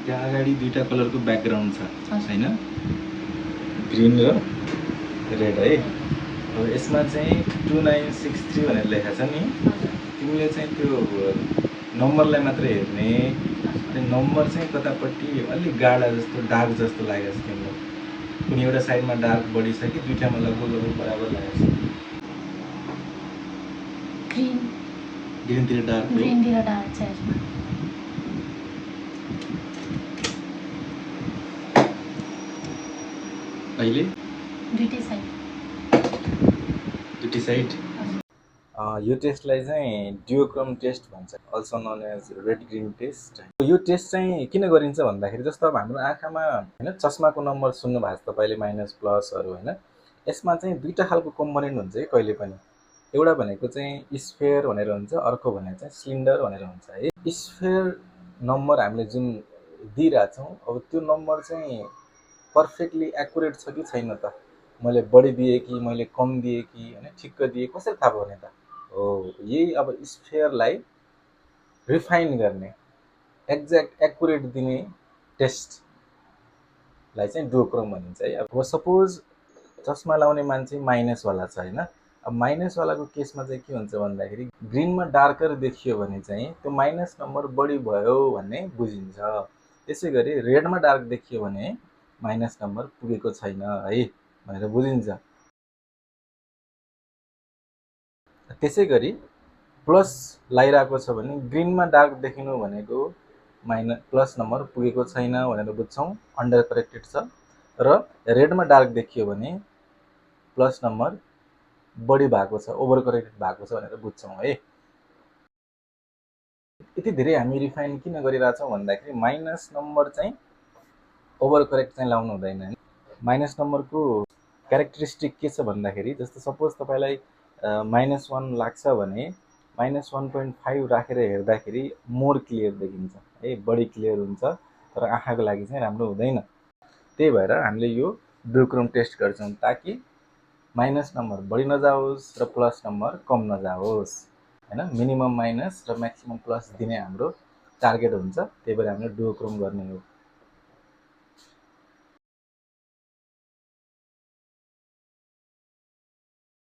त्यहाँ अगाडि दुईटा कलरको ब्याकग्राउन्ड छ हैन, ग्रीन र रेड है। अब यसमा चाहिँ 2963 भनेर लेखेको छ नि, तिमीले चाहिँ त्यो नम्बरलाई मात्र हेर्ने, अनि नम्बर चाहिँ कतापट्टि अलिक गाढा जस्तो डार्क जस्तो लागेको छ तिमीलाई। कुनै एउटा साइडमा डार्क बढी छ कि दुईटामा लगभग बराबर लागेको छ? ग्रीनतिर डार्क छ यसमा। अहिले दुईटै साइड यो टेस्टलाई चाहिँ ड्युओक्रोम टेस्ट भन्छ, अल्सो नोन एज रेड ग्रीन टेस्ट। यो टेस्ट चाहिँ किन गरिन्छ भन्दाखेरि जस्तो अब हाम्रो आँखामा हैन चस्माको नम्बर सुन्नु भएको छ तपाईँले, माइनस प्लसहरू हैन। यसमा चाहिँ दुईटा खालको कम्पोनेन्ट हुन्छ कि कहिले पनि। एउटा भनेको चाहिँ स्फेयर भनेर हुन्छ, अर्को भनेको चाहिँ सिलिन्डर भनेर हुन्छ है। स्फेयर नम्बर हामीले जुन दिइरहेछौँ, अब त्यो नम्बर चाहिँ पर्फेक्टली एक्युरेट छ कि छैन त, मैले बढी दिएँ कि मैले कम दिएँ कि हैन, ठिक्क दिएँ, कसरी थाहा पाउने त हो। यही अब स्फेयरलाई रिफाइन गर्ने, एक्ज्याक्ट एक्युरेट दिने टेस्टलाई चाहिँ ड्युओक्रोम भनिन्छ है। अब सपोज चस्मा लाउने मान्छे माइनसवाला छ हैन, अब माइनसवालाको केसमा चाहिँ के हुन्छ भन्दाखेरि ग्रिनमा डार्कर देखियो भने चाहिँ त्यो माइनस नम्बर बढी भयो भन्ने बुझिन्छ। त्यसै गरी रेडमा डार्क देखियो भने माइनस नम्बर पुगेको छैन है भनेर बुझिन्छ। त्यसै गरी प्लस लगाइरहेको छ भने ग्रिनमा डार्क देखिनु भनेको प्लस नम्बर पुगेको छैन भनेर बुझ्छौँ, अन्डर करेक्टेड छ। र रेडमा डार्क देखियो भने प्लस नम्बर बढी भएको छ, ओभर करेक्टेड भएको छ भनेर बुझ्छौँ है। यति धेरै हामी रिफाइन किन गरिरहेछौँ भन्दाखेरि माइनस नम्बर चाहिँ ओभर करेक्ट चाहिँ लाउनु हुँदैन। माइनस नम्बरको क्यारेक्टरिस्टिक के छ भन्दाखेरि जस्तो सपोज तपाईँलाई -1 लाग्छ भने -1.5 राखेर हेर्दाखेरि मोर क्लियर देखिन्छ है, बढी क्लियर हुन्छ, तर आँखाको लागि चाहिँ राम्रो हुँदैन। त्यही भएर हामीले यो ड्युओक्रोम टेस्ट गर्छौँ ताकि माइनस नम्बर बढी नजाओस् र प्लस नम्बर कम नजाओस् हैन। मिनिमम माइनस र म्याक्सिमम प्लस दिने हाम्रो टार्गेट हुन्छ, त्यही भएर हामीले ड्युओक्रोम गर्ने हो।